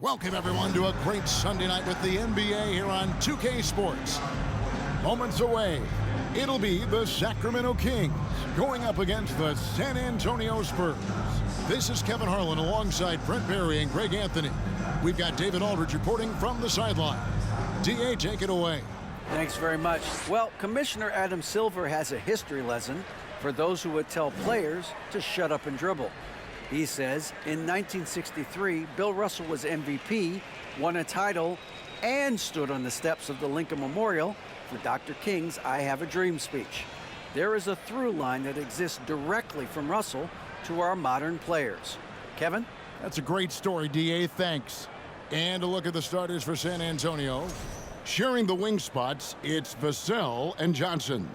Welcome, everyone, to a great Sunday night with the NBA here on 2K Sports. Moments away, it'll be the Sacramento Kings going up against the San Antonio Spurs. This is Kevin Harlan alongside Brent Barry and Greg Anthony. We've got David Aldridge reporting from the sideline. DA, take it away. Thanks very much. Well, Commissioner Adam Silver has a history lesson for those who would tell players to shut up and dribble. He says in 1963, Bill Russell was MVP, won a title, and stood on the steps of the Lincoln Memorial for Dr. King's I Have a Dream speech. There is a through line that exists directly from Russell to our modern players. Kevin? That's a great story, DA. Thanks. And a look at the starters for San Antonio. Sharing the wing spots, it's Vassell and Johnson.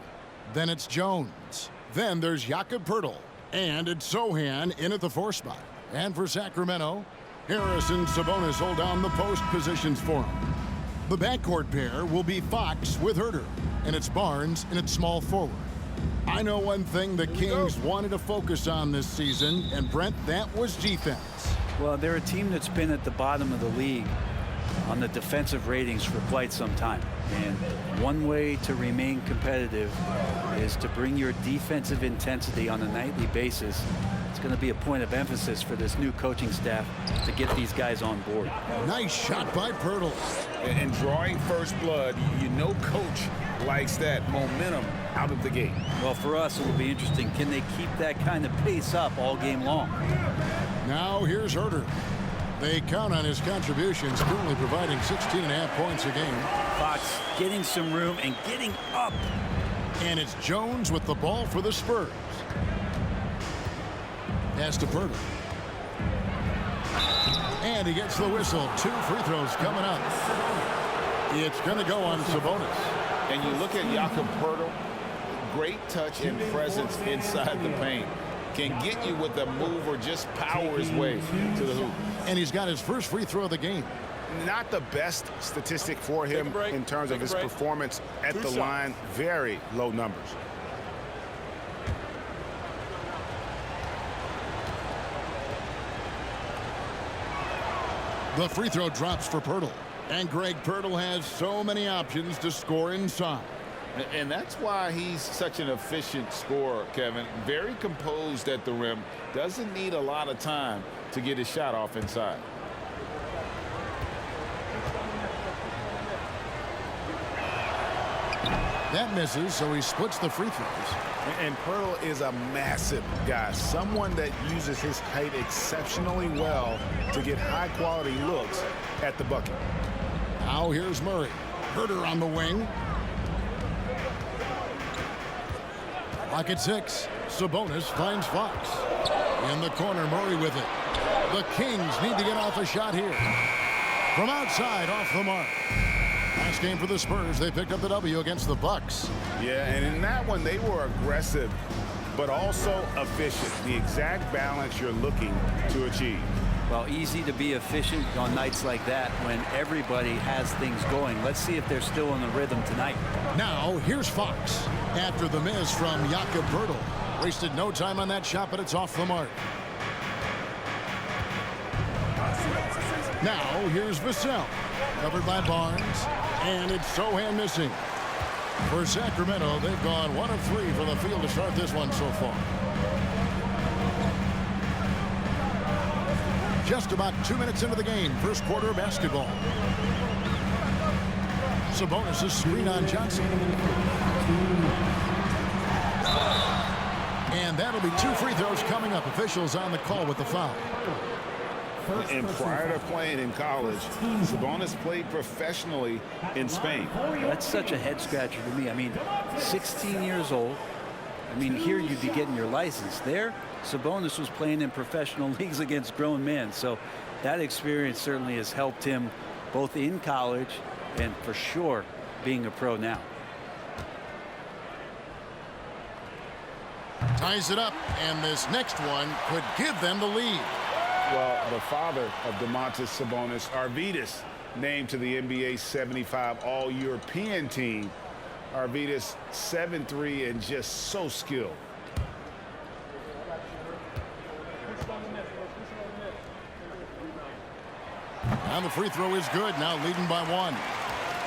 Then it's Jones. Then there's Jakob Poeltl. And it's Sohan in at the 4 spot. And for Sacramento, Harris and Sabonis hold down the post positions for him. The backcourt pair will be Fox with Herter. And it's Barnes in its small forward. I know one thing the Kings wanted to focus on this season, and Brent, that was defense. Well, they're a team that's been at the bottom of the league on the defensive ratings for quite some time. And one way to remain competitive is to bring your defensive intensity on a nightly basis. It's going to be a point of emphasis for this new coaching staff to get these guys on board. Nice shot by Poeltl. And drawing first blood, you know coach likes that momentum out of the gate. Well, for us, it will be interesting. Can they keep that kind of pace up all game long? Now here's Herter. They count on his contributions, currently providing 16.5 points a game. Fox getting some room and getting up. And it's Jones with the ball for the Spurs. Pass to Poeltl. And he gets the whistle. 2 free throws coming up. It's going to go on Sabonis. And you look at Jakob Poeltl, great touch and presence inside the paint. Can get you with a move or just power his way to the hoop. And he's got his first free throw of the game. Not the best statistic for him in terms of his performance at the line. Very low numbers. The free throw drops for Poeltl. And Greg Poeltl has so many options to score inside. And that's why he's such an efficient scorer, Kevin. Very composed at the rim. Doesn't need a lot of time to get his shot off inside. That misses, so he splits the free throws. And Poeltl is a massive guy, someone that uses his height exceptionally well to get high-quality looks at the bucket. Now here's Murray. Herter on the wing. Clock at 6. Sabonis finds Fox. In the corner, Murray with it. The Kings need to get off a shot here. From outside, off the mark. Last game for the Spurs, they picked up the W against the Bucks. Yeah, and in that one, they were aggressive, but also efficient. The exact balance you're looking to achieve. Well, easy to be efficient on nights like that when everybody has things going. Let's see if they're still in the rhythm tonight. Now, here's Fox. After the miss from Jakob Poeltl. Wasted no time on that shot, but it's off the mark. Now, here's Vassell. Covered by Barnes. And it's Sohan missing. For Sacramento, they've gone 1 of 3 from the field to start this one so far. Just about 2 minutes into the game. First quarter of basketball. Sabonis' screen on Johnson. And that'll be 2 free throws coming up. Officials on the call with the foul. And prior to playing in college, Sabonis played professionally in Spain. That's such a head scratcher to me. I mean, 16 years old. I mean, here you'd be getting your license. There, Sabonis was playing in professional leagues against grown men. So that experience certainly has helped him both in college and for sure being a pro now. Ties it up, and this next one could give them the lead. Well, the father of Domantas Sabonis, Arvydas, named to the NBA 75 All-European team. Arvydas 7'3" and just so skilled. And the free throw is good, now leading by 1.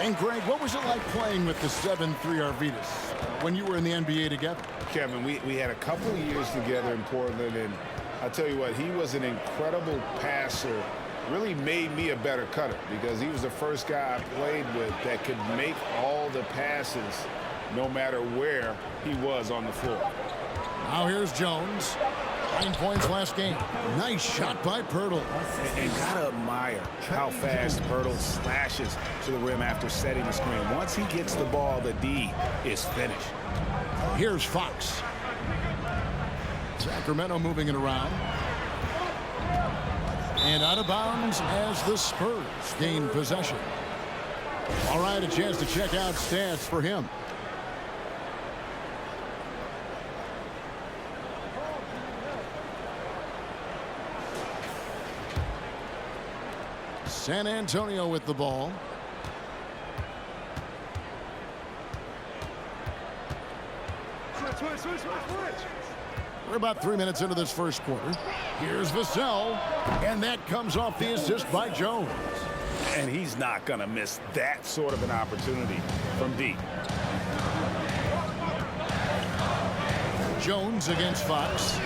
And Greg, what was it like playing with the 7'3" Arvydas when you were in the NBA together? Kevin, we had a couple of years together in Portland, and I'll tell you what, he was an incredible passer. Really made me a better cutter because he was the first guy I played with that could make all the passes no matter where he was on the floor. Now here's Jones. 9 points last game. Nice shot by Pirtle. And gotta admire how fast Pirtle slashes to the rim after setting the screen. Once he gets the ball, the D is finished. Here's Fox. Sacramento moving it around. And out of bounds as the Spurs gain possession. All right, a chance to check out stats for him. San Antonio with the ball. We're about 3 minutes into this first quarter. Here's Vassell, and that comes off the assist by Jones. And he's not going to miss that sort of an opportunity from deep. Jones against Fox.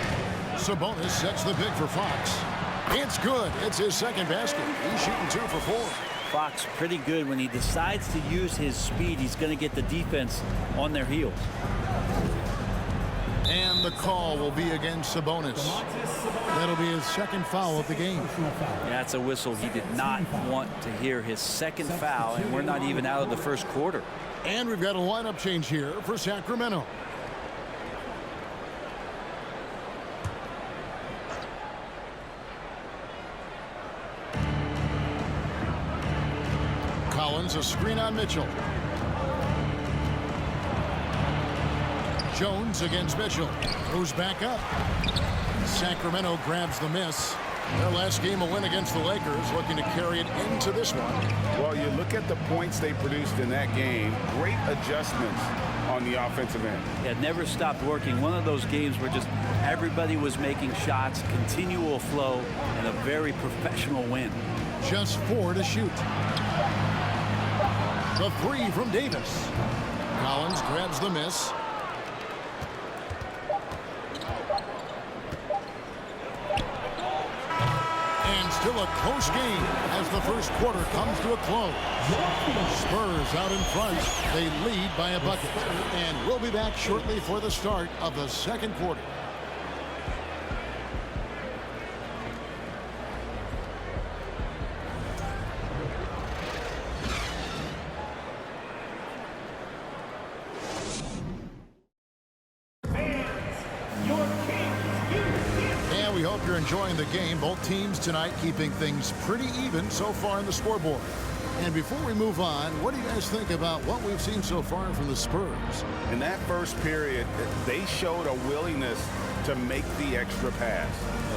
Sabonis sets the pick for Fox. It's good. It's his second basket. He's shooting 2 for 4. Fox pretty good when he decides to use his speed. He's going to get the defense on their heels. And the call will be against Sabonis. That'll be his second foul of the game. That's a whistle. He did not want to hear his second foul, and we're not even out of the first quarter. And we've got a lineup change here for Sacramento. Collins, a screen on Mitchell. Jones against Mitchell. Goes back up. Sacramento grabs the miss. Their last game a win against the Lakers, looking to carry it into this one. Well, you look at the points they produced in that game. Great adjustments on the offensive end. It never stopped working. One of those games where just everybody was making shots, continual flow, and a very professional win. Just 4 to shoot. The 3 from Davis. Collins grabs the miss. And still a close game as the first quarter comes to a close. Spurs out in front. They lead by a bucket. And we'll be back shortly for the start of the second quarter. We hope you're enjoying the game. Both teams tonight keeping things pretty even so far in the scoreboard. And before we move on, what do you guys think about what we've seen so far from the Spurs? In that first period, they showed a willingness to make the extra pass.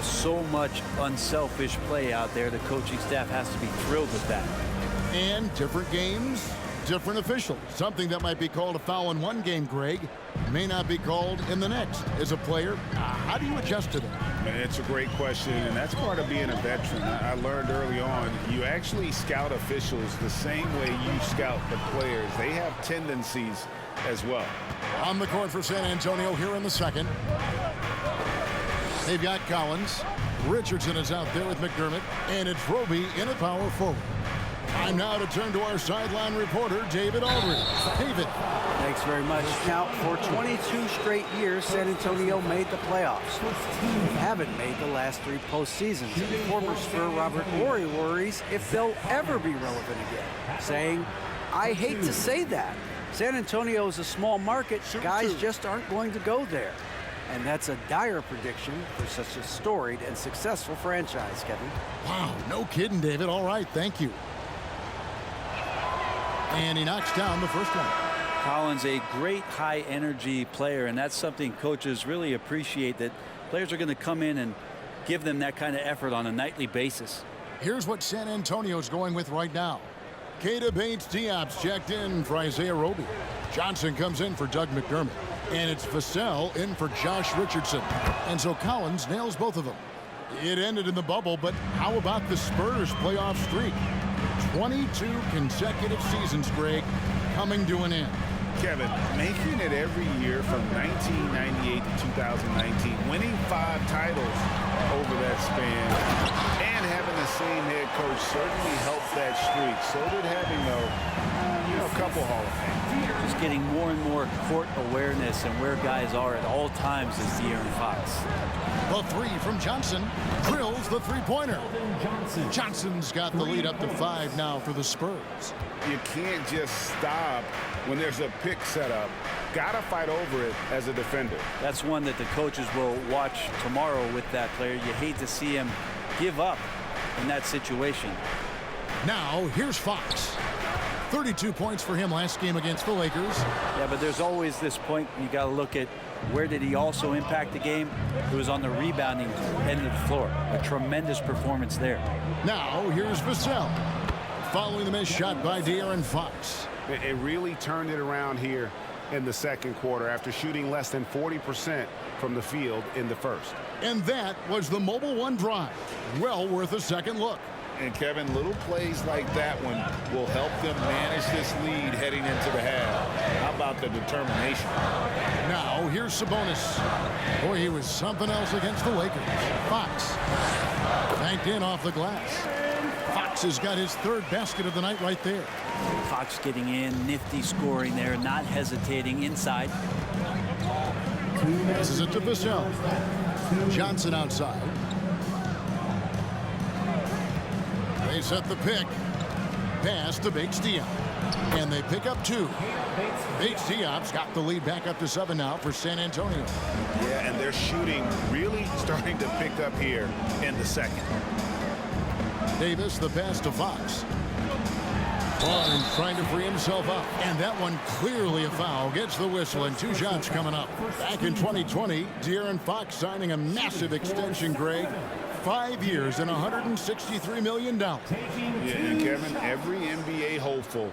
So much unselfish play out there. The coaching staff has to be thrilled with that. And different games, different officials. Something that might be called a foul in one game, Greg, may not be called in the next. As a player, how do you adjust to that? It's a great question, and that's part of being a veteran. I learned early on, you actually scout officials the same way you scout the players. They have tendencies as well. On the court for San Antonio here in the second. They've got Collins. Richardson is out there with McDermott, and it's Roby in a power forward. Time now to turn to our sideline reporter, David Aldridge. David. Thanks very much. Now, for 22 straight years, San Antonio made the playoffs. They haven't made the last 3 postseasons. And former Spur Robert Horry worries if they'll ever be relevant again, saying, I hate to say that. San Antonio is a small market. Guys just aren't going to go there. And that's a dire prediction for such a storied and successful franchise, Kevin. Wow, no kidding, David. All right, thank you. And he knocks down the first one. Collins, a great high-energy player, and that's something coaches really appreciate, that players are going to come in and give them that kind of effort on a nightly basis. Here's what San Antonio's going with right now. Keita Bates-Diop's checked in for Isaiah Roby. Johnson comes in for Doug McDermott. And it's Vassell in for Josh Richardson. And so Collins nails both of them. It ended in the bubble, but how about the Spurs playoff streak? 22 consecutive seasons, Greg, coming to an end. Kevin, making it every year from 1998 to 2019, winning 5 titles over that span, and having the same head coach certainly helped that streak. So did having, a couple Hall of Fame. Just getting more and more court awareness and where guys are at all times is De'Aaron Fox. The 3 from Johnson drills the three-pointer. Johnson's got the lead up to 5 now for the Spurs. You can't just stop when there's a pick set up. Gotta fight over it as a defender. That's one that the coaches will watch tomorrow with that player. You hate to see him give up in that situation. Now, here's Fox. 32 points for him last game against the Lakers. Yeah, but there's always this point you got to look at where did he also impact the game. It was on the rebounding end of the floor. A tremendous performance there. Now, here's Vassell. Following the missed shot by De'Aaron Fox. It really turned it around here in the second quarter after shooting less than 40% from the field in the first. And that was the Mobile One drive. Well worth a second look. And Kevin, little plays like that one will help them manage this lead heading into the half. How about the determination? Now, here's Sabonis. Boy, he was something else against the Lakers. Fox banked in off the glass. Fox has got his 3rd basket of the night right there. Fox getting in, nifty scoring there, not hesitating inside. This is it to Vassell. Johnson outside. They set the pick. Pass to Bates Diop. And they pick up 2. Bates Diop's got the lead back up to 7 now for San Antonio. Yeah, and their shooting really starting to pick up here in the second. Davis, the pass to Fox. Barnes trying to free himself up. And that one clearly a foul. Gets the whistle and 2 shots coming up. Back in 2020, De'Aaron Fox signing a massive extension, Greg. 5 years and $163 million. Yeah, and Kevin, every NBA hopeful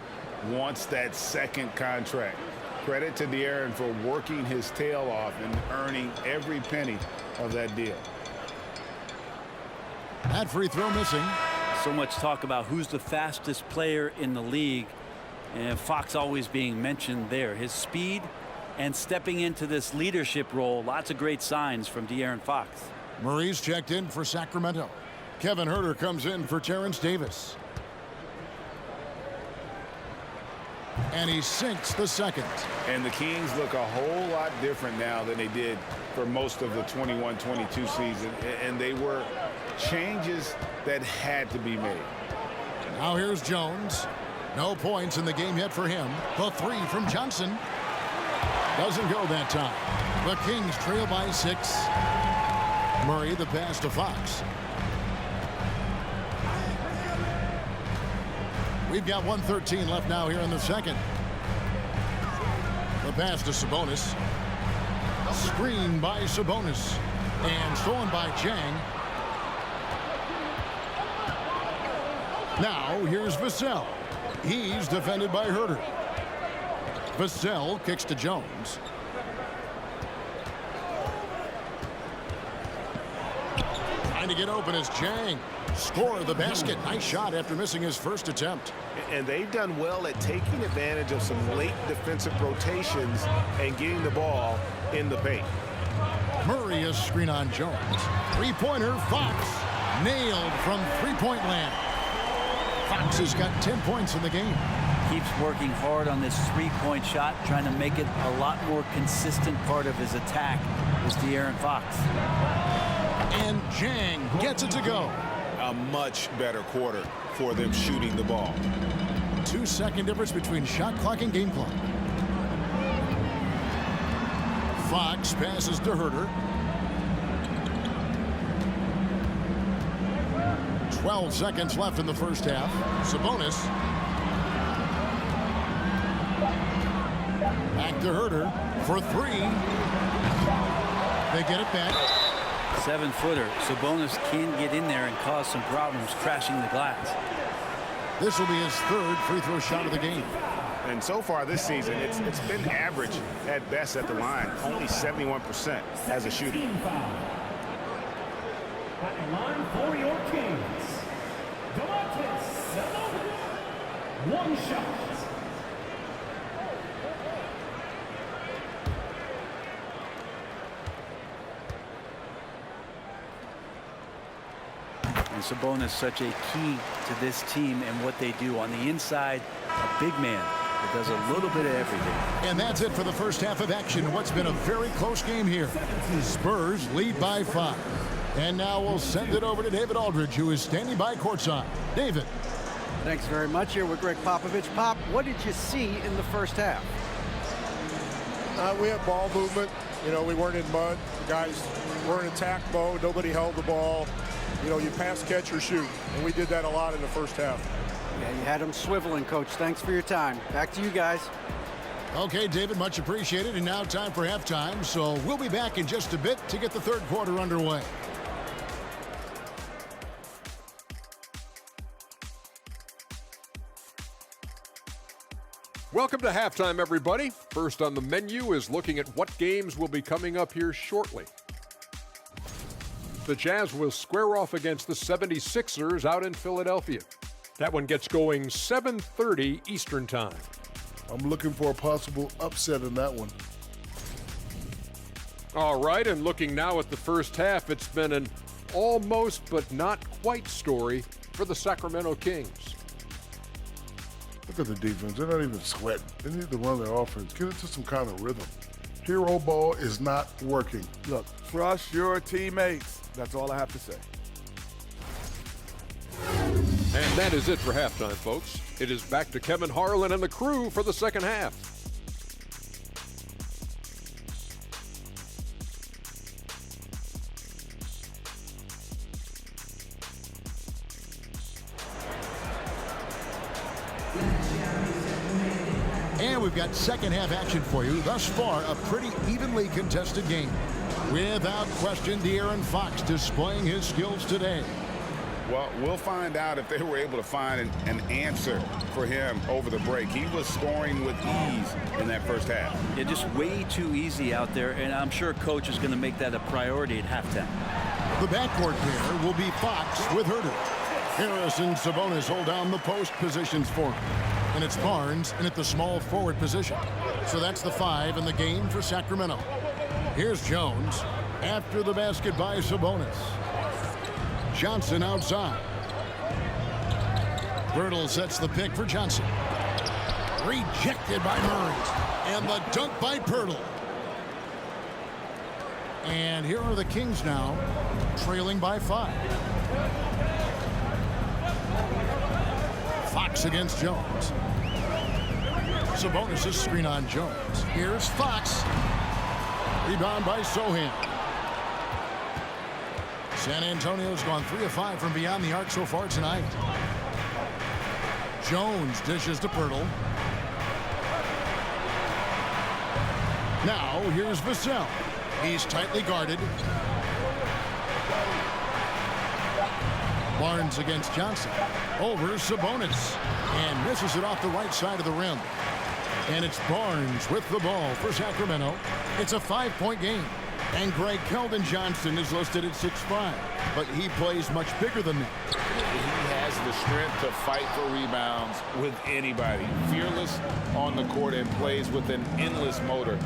wants that second contract. Credit to De'Aaron for working his tail off and earning every penny of that deal. That free throw missing. So much talk about who's the fastest player in the league, and Fox always being mentioned there. His speed and stepping into this leadership role, lots of great signs from De'Aaron Fox. Murray's checked in for Sacramento. Kevin Huerter comes in for Terrence Davis. And he sinks the second. And the Kings look a whole lot different now than they did for most of the 21-22 season. And they were changes that had to be made. Now here's Jones. No points in the game yet for him. The 3 from Johnson. Doesn't go that time. The Kings trail by 6. Murray the pass to Fox. We've got 1:13 left now here in the second. The pass to Sabonis. Screen by Sabonis. And stolen by Chang. Now here's Vassell. He's defended by Huerter. Vassell kicks to Jones. Trying to get open is Chang. Score the basket. Nice shot after missing his first attempt. And they've done well at taking advantage of some late defensive rotations and getting the ball in the paint. Murray is screen on Jones. Three-pointer, Fox. Nailed from three-point land. Fox has got 10 points in the game. Keeps working hard on this three-point shot, trying to make it a lot more consistent part of his attack is De'Aaron Fox. And Chang gets it to go. A much better quarter for them shooting the ball. 2-second difference between shot clock and game clock. Fox passes to Huerter. 12 seconds left in the first half. Sabonis. Back to Huerter for 3. They get it back. 7-footer. Sabonis can get in there and cause some problems crashing the glass. This will be his 3rd free throw shot of the game. And so far this season, it's been average at best at the line. Only 71% as a shooter. At the line for your Kings, one shot. And Sabonis such a key to this team and what they do on the inside. A big man that does a little bit of everything. And that's it for the first half of action. What's been a very close game here. Spurs lead by 5. And now we'll send it over to David Aldridge, who is standing by courtside. David. Thanks very much. Here with Greg Popovich. Pop, what did you see in the first half? We had ball movement. You know, we weren't in mud. The guys were in attack mode. Nobody held the ball. You know, you pass, catch, or shoot. And we did that a lot in the first half. Yeah, you had them swiveling, Coach. Thanks for your time. Back to you guys. Okay, David, much appreciated. And now time for halftime. So we'll be back in just a bit to get the third quarter underway. Welcome to halftime, everybody. First on the menu is looking at what games will be coming up here shortly. The Jazz will square off against the 76ers out in Philadelphia. That one gets going 7:30 Eastern Time. I'm looking for a possible upset in that one. All right, and looking now at the first half, it's been an almost but not quite story for the Sacramento Kings. Look at the defense. They're not even sweating. They need to run their offense. Get into some kind of rhythm. Hero ball is not working. Look, trust your teammates. That's all I have to say. And that is it for halftime, folks. It is back to Kevin Harlan and the crew for the second half. And we've got second half action for you. Thus far, a pretty evenly contested game. Without question, De'Aaron Fox displaying his skills today. Well, we'll find out if they were able to find an answer for him over the break. He was scoring with ease in that first half. Yeah, just way too easy out there, and I'm sure Coach is going to make that a priority at halftime. The backcourt pair will be Fox with Herter. Harris and Sabonis hold down the post positions for him. And it's Barnes in at the small forward position. So that's the 5 in the game for Sacramento. Here's Jones after the basket by Sabonis. Johnson outside. Birtle sets the pick for Johnson. Rejected by Murray. And the dunk by Pirtle. And here are the Kings now, trailing by 5. Fox against Jones. Sabonis' screen on Jones. Here's Fox. Rebound by Sohan. San Antonio's gone 3 of 5 from beyond the arc so far tonight. Jones dishes to Pirtle. Now here's Vassell. He's tightly guarded. Barnes against Johnson. Over Sabonis. And misses it off the right side of the rim. And it's Barnes with the ball for Sacramento. It's a 5-point game. And Greg Keldon Johnson is listed at 6'5", but he plays much bigger than that. He has the strength to fight for rebounds with anybody. Fearless on the court and plays with an endless motor.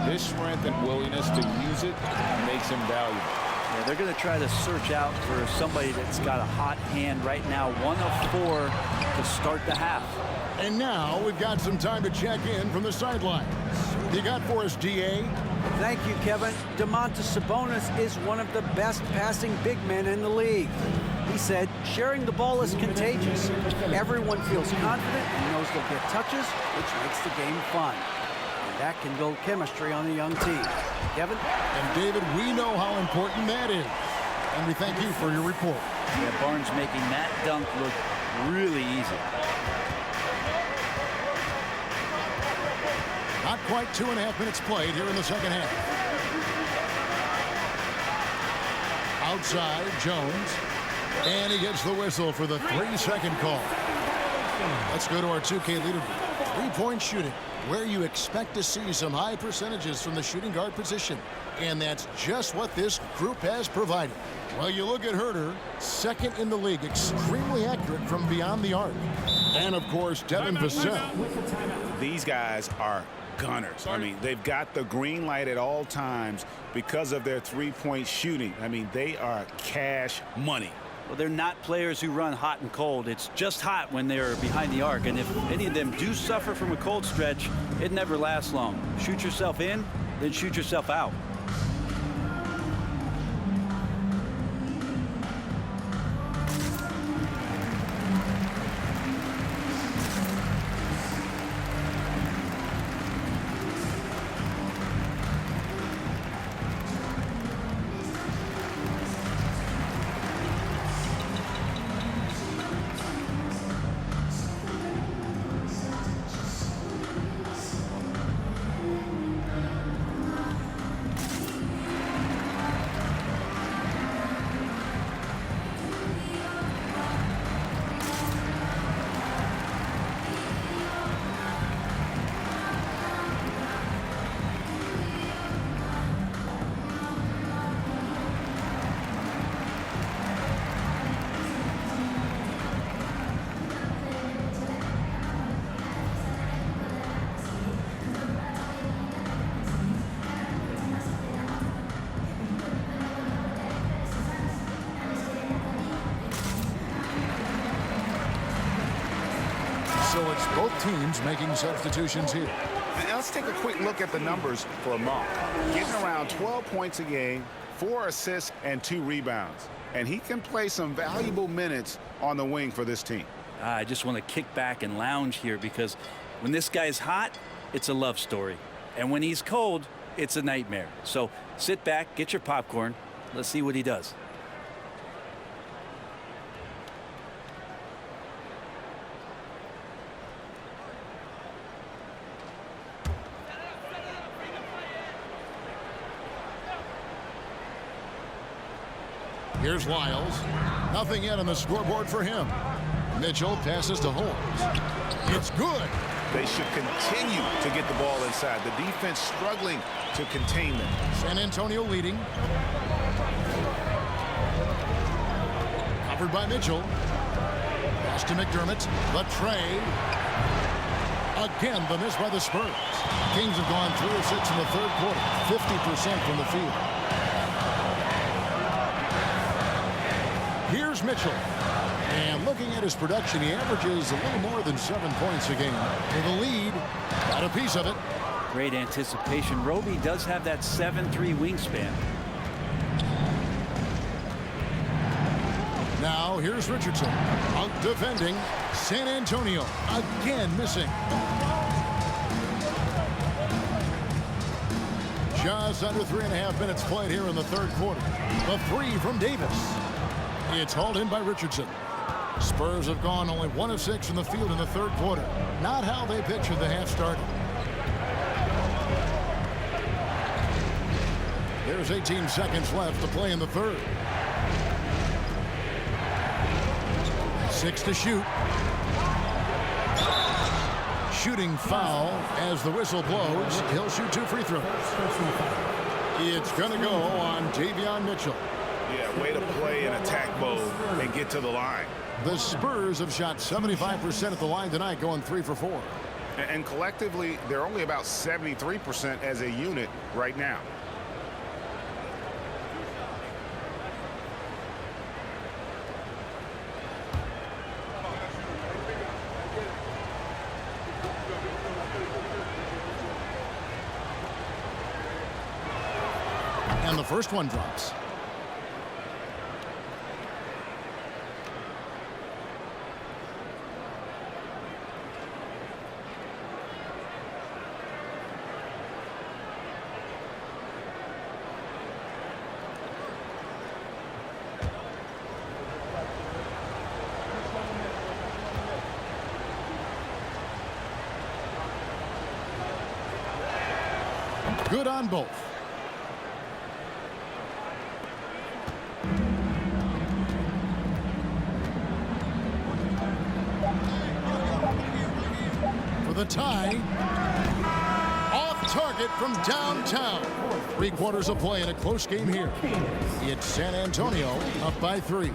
His strength and willingness to use it makes him valuable. Yeah, they're going to try to search out for somebody that's got a hot hand right now. 1 of 4 to start the half. And now we've got some time to check in from the sidelines. You got for us, D.A.? Thank you, Kevin. Domantas Sabonis is one of the best passing big men in the league. He said, sharing the ball is contagious. Everyone feels confident and knows they'll get touches, which makes the game fun. And that can build chemistry on a young team. Kevin? And David, we know how important that is. And we thank you for your report. Yeah, Barnes making that dunk look really easy. Not quite 2.5 minutes played here in the second half. Outside, Jones. And he gets the whistle for the 3-second call. Let's go to our 2K leaderboard. 3-point shooting. where you expect to see some high percentages from the shooting guard position. And that's just what this group has provided. Well, you look at Herter, second in the league, extremely accurate from beyond the arc. And, of course, Devin Vassell. These guys are gunners. I mean, they've got the green light at all times because of their three-point shooting. I mean, they are cash money. Well, they're not players who run hot and cold. It's just hot when they're behind the arc. And if any of them do suffer from a cold stretch, it never lasts long. Shoot yourself in, then shoot yourself out. So it's both teams making substitutions here. And let's take a quick look at the numbers for Monk. Getting around 12 points a game, 4 assists, and 2 rebounds. And he can play some valuable minutes on the wing for this team. I just want to kick back and lounge here because when this guy's hot, it's a love story. And when he's cold, it's a nightmare. So sit back, get your popcorn. Let's see what he does. Here's Lyles. Nothing yet on the scoreboard for him. Mitchell passes to Holmes. It's good. They should continue to get the ball inside. The defense struggling to contain them. San Antonio leading. Covered by Mitchell. Pass to McDermott. The trade. Again, the miss by the Spurs. Kings have gone 3 of 6 in the third quarter. 50% from the field. Here's Mitchell. And looking at his production, he averages a little more than 7 points a game. For the lead, got a piece of it. Great anticipation. Roby does have that 7'3" wingspan. Now here's Richardson. Out defending. San Antonio again missing. Just under 3.5 minutes played here in the third quarter. The three from Davis. It's hauled in by Richardson. Spurs have gone only 1 of 6 from the field in the third quarter. Not how they pictured the half started. There's 18 seconds left to play in the third. 6 to shoot. Shooting foul as the whistle blows. He'll shoot 2 free throws. It's going to go on Davion Mitchell. Yeah, way to play in attack mode and get to the line. The Spurs have shot 75% at the line tonight, going 3 for 4. And collectively, they're only about 73% as a unit right now. And the first one drops. Good on both. For the tie. target from downtown. 3 quarters of play in a close game here. It's San Antonio up by 3.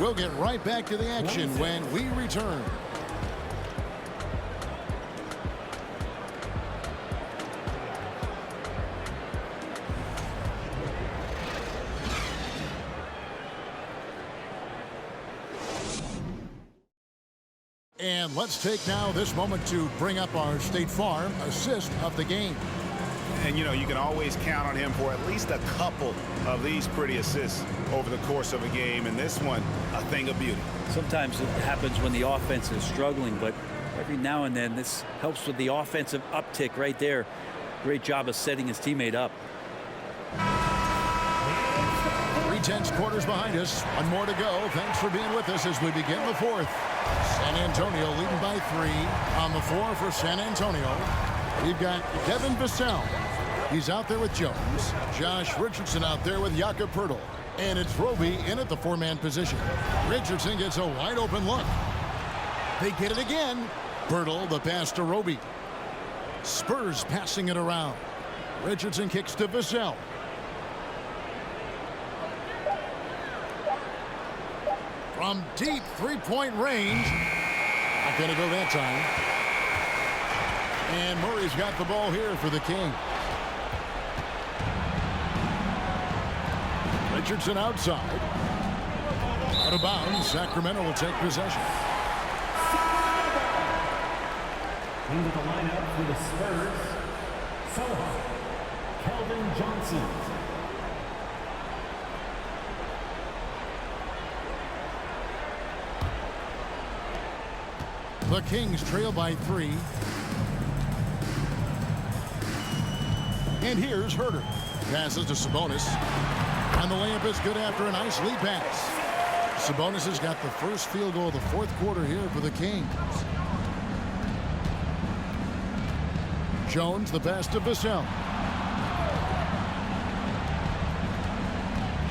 We'll get right back to the action when we return. And let's take now this moment to bring up our State Farm assist of the game. And, you know, you can always count on him for at least a couple of these pretty assists over the course of a game. And this one, a thing of beauty. Sometimes it happens when the offense is struggling, but every now and then this helps with the offensive uptick right there. Great job of setting his teammate up. 3 tenths quarters behind us. 1 more to go. Thanks for being with us as we begin the 4th. San Antonio leading by 3 on the 4 for San Antonio. We've got Devin Vassell. He's out there with Jones. Josh Richardson out there with Jakob Poeltl. And it's Roby in at the 4-man position. Richardson gets a wide open look. They get it again. Poeltl the pass to Roby. Spurs passing it around. Richardson kicks to Vassell. From deep 3-point range. Not going to go that time. And Murray's got the ball here for the King. Richardson outside. Out of bounds. Sacramento will take possession. Into the lineup for the Spurs, Soha, Kelvin Johnson. The Kings trail by 3. And here's Herter. Passes to Sabonis. And the layup is good after a nice lead pass. Sabonis has got the first field goal of the 4th quarter here for the Kings. Jones the pass to Vassell.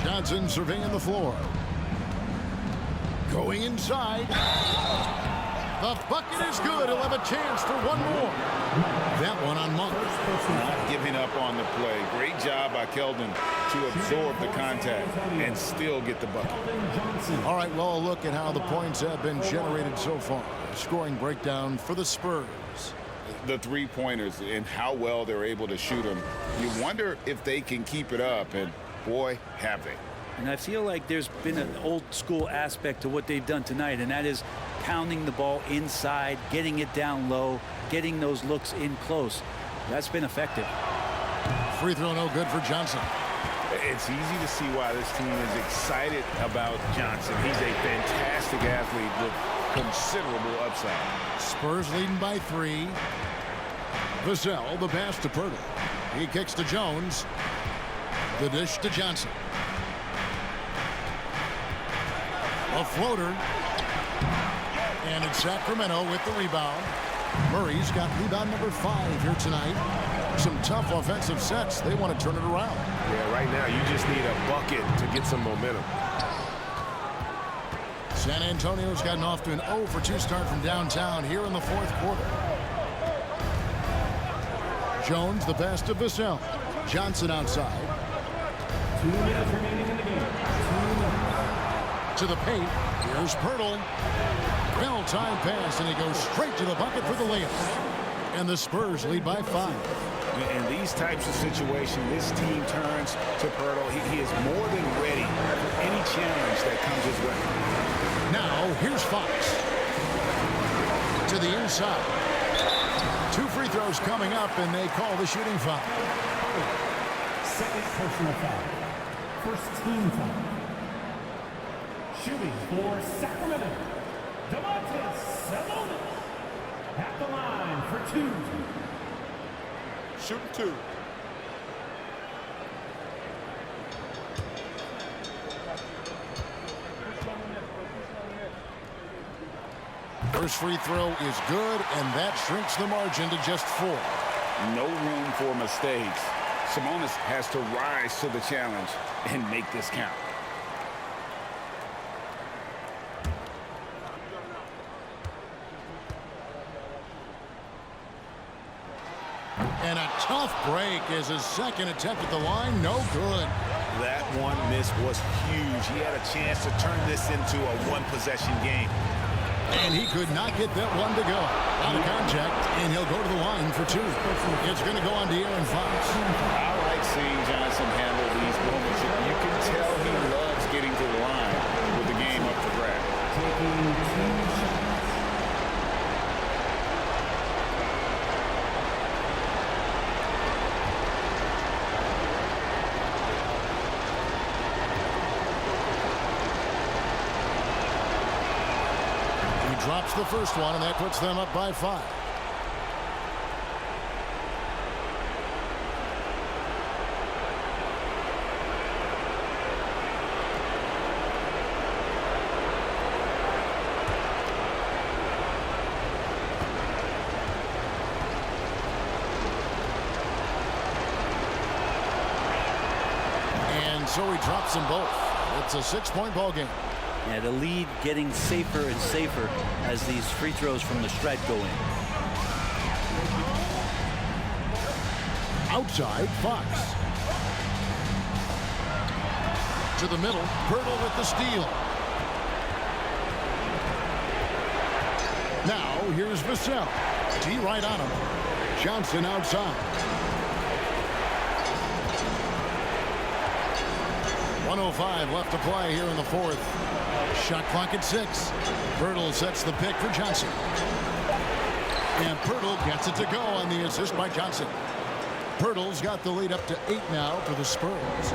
Johnson surveying the floor. Going inside. The bucket is good. He'll have a chance for 1 more. That one on Monk. Not giving up on the play. Great job by Keldon to absorb the contact and still get the bucket. All right, well, a look at how the points have been generated so far. Scoring breakdown for the Spurs. The 3-pointers and how well they're able to shoot them. You wonder if they can keep it up, and boy, have they. And I feel like there's been an old school aspect to what they've done tonight, and that is pounding the ball inside, getting it down low, getting those looks in close. That's been effective. Free throw no good for Johnson. It's easy to see why this team is excited about Johnson. He's a fantastic athlete with considerable upside. Spurs leading by 3. Vassell the pass to Poeltl. He kicks to Jones. The dish to Johnson. A floater. And it's Sacramento with the rebound. Murray's got rebound number 5 here tonight. Some tough offensive sets. They want to turn it around. Yeah, right now you just need a bucket to get some momentum. San Antonio's gotten off to an 0 for 2 start from downtown here in the 4th quarter. Jones the pass to Vassell. Johnson outside. 2 minutes remaining in the game. 2 minutes. To the paint. Here's Poeltl. Well time pass, and he goes straight to the bucket for the layup. And the Spurs lead by 5. In these types of situations, this team turns to Poeltl. He is more than ready for any challenge that comes his way. Now, here's Fox. To the inside. 2 free throws coming up, and they call the shooting foul. Second personal foul. First team foul. Shooting for Sacramento, Domantas Sabonis. At the line for 2. Shooting 2. First free throw is good, and that shrinks the margin to just 4. No room for mistakes. Sabonis has to rise to the challenge and make this count. And a Tough break as his second attempt at the line. No good. That one miss was huge. He had a chance to turn this into a one-possession game. And he could not get that one to go. Out of contact, and he'll go to the line for two. It's going to go on De'Aaron Fox. I like seeing Johnson handle these moments. You can tell he loves getting to the line with the game up for grabs. Taking 2 shots. Drops the first one, and that puts them up by 5. And so he drops them both. It's a 6-point ball game. Yeah, the lead getting safer and safer as these free throws from the stripe go in. Outside, Fox. To the middle, Pirtle with the steal. Now, here's Vassell. T right on him. Johnson outside. 1:05 left to play here in the fourth. Shot clock at 6. Pirtle sets the pick for Johnson. And Pirtle gets it to go on the assist by Johnson. Pirtle's got the lead up to 8 now for the Spurs.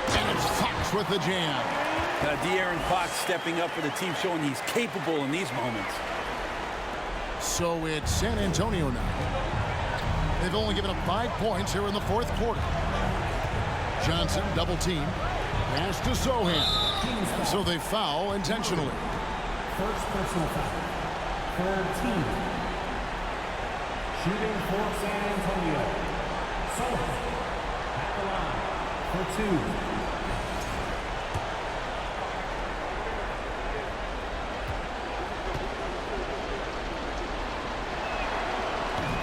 And it's Fox with the jam. De'Aaron Fox stepping up for the team, showing he's capable in these moments. So it's San Antonio now. They've only given up 5 points here in the fourth quarter. Johnson double team. Pass to Sohan. So they foul intentionally. First personal foul. Third team. Shooting for San Antonio. Sohan at the line for 2.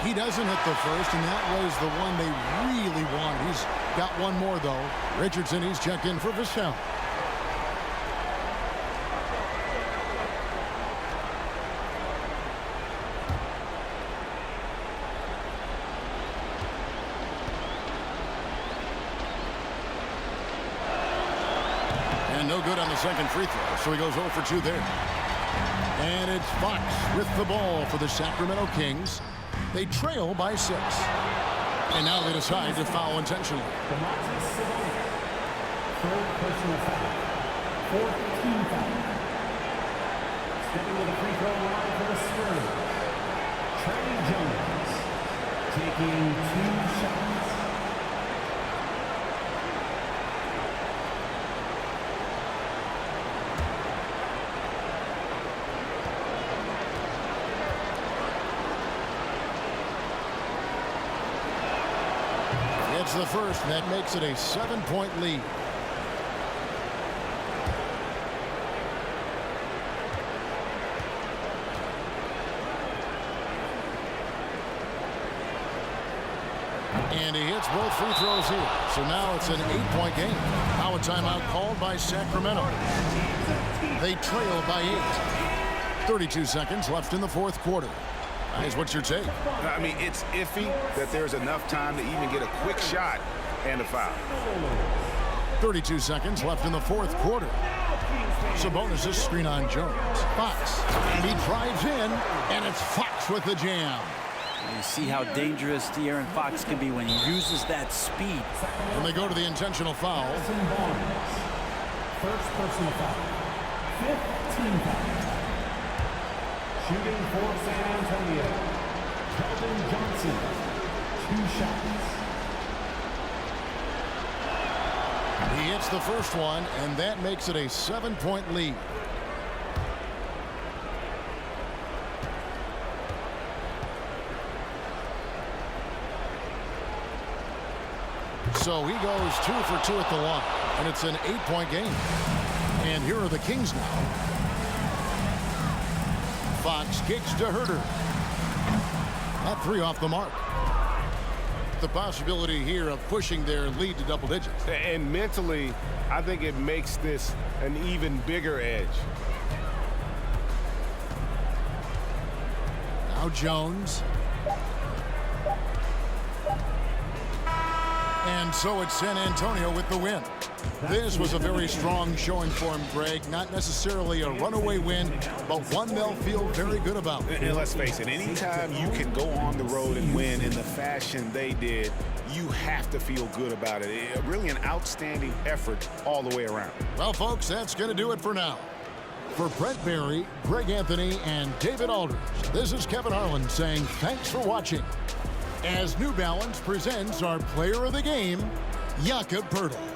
He doesn't hit the first, and that was the one they really wanted. He's got one more, though. Richardson, he's checked in for Vassell. And no good on the second free throw, so he goes 0 for 2 there. And it's Fox with the ball for the Sacramento Kings. They trail by 6. And now they decide to foul intentionally. Third personal foul. Fourth team foul. Stepping to the free throw line for the Spurs. Trey Jones taking 2 shots. It's the first, and that makes it a 7-point lead. And he hits both free throws here. So now it's an 8-point game. Now a timeout called by Sacramento. They trail by 8. 32 seconds left in the fourth quarter. Guys, what's your take? I mean, it's iffy that there's enough time to even get a quick shot and a foul. 32 seconds left in the fourth quarter. Sabonis is screen on Jones. Fox, and he drives in, and it's Fox with the jam. You see how dangerous De'Aaron Fox can be when he uses that speed. And they go to the intentional foul. First personal foul. Fifth team foul. Shooting for San Antonio. Keldon Johnson. 2 shots. He hits the first one, and that makes it a 7-point lead. So he goes 2 for 2 at the line, and it's an 8-point game. And here are the Kings now. Fox kicks to Herter. That 3 off the mark. The possibility here of pushing their lead to double digits. And mentally, I think it makes this an even bigger edge. Now Jones. And so it's San Antonio with the win. This was a very strong showing for him, Greg. Not necessarily a runaway win, but one they'll feel very good about. And let's face it, anytime you can go on the road and win in the fashion they did, you have to feel good about it. Really an outstanding effort all the way around. Well, folks, that's going to do it for now. For Brent Barry, Greg Anthony, and David Aldridge, this is Kevin Harlan saying thanks for watching as New Balance presents our player of the game, Jakob Poeltl.